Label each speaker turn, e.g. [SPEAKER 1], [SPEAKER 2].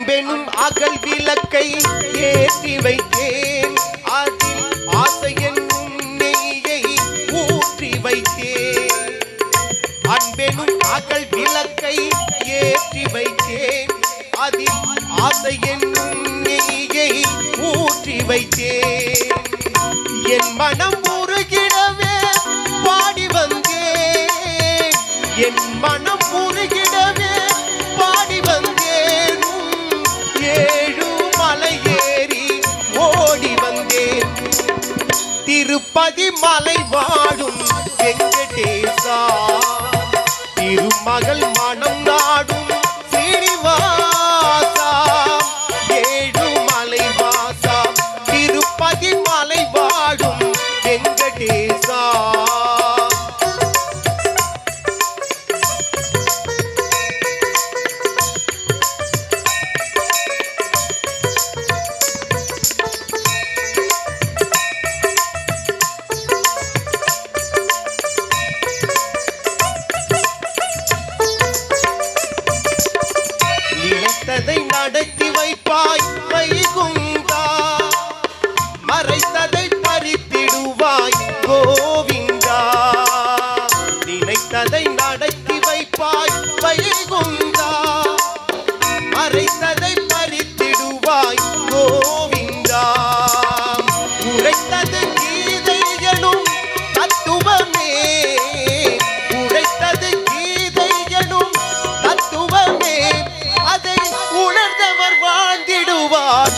[SPEAKER 1] அன்பெனும் அகல் விளக்கை ஏற்றி வைத்தேன், அதில் ஆசை என்னும் நெய்யை ஊற்றி வைத்தேன். அன்பெனும் அகல் விளக்கை ஏற்றி வைத்தேன், அதில் ஆசை என்னும் நெய்யை ஊற்றி வைத்தேன். என் மனம் உருகிடவே பாடி வந்தேன், என் மனம் உருகிடவே பாடி வந்தேன். ஏழு மலை ஏறி ஓடி வந்தேன். திருப்பதி மலை வாழும் வெங்கடேசா, திருமகள் மனம் நாடும் சீனிவாசா, ஏழு மலை வாசா, திருப்பதி மலை வாழும் வெங்கடேசா. நினைத்ததை நடத்தி வைப்பாய் வைகுந்தா, மறைத்ததை பறித்திடுவாய் கோவிந்தா. நினைத்ததை நடத்தி வைப்பாய் வைகுந்தா, மறைத்ததை பறித்திடுவாய் கோவிந்தா. உரைத்தது கீதை எனும் தத்துவமே, உரைத்தது கீதை எனும் தத்துவமே, அதை உணர்ந்தவர் வாழ்ந்திடுவார்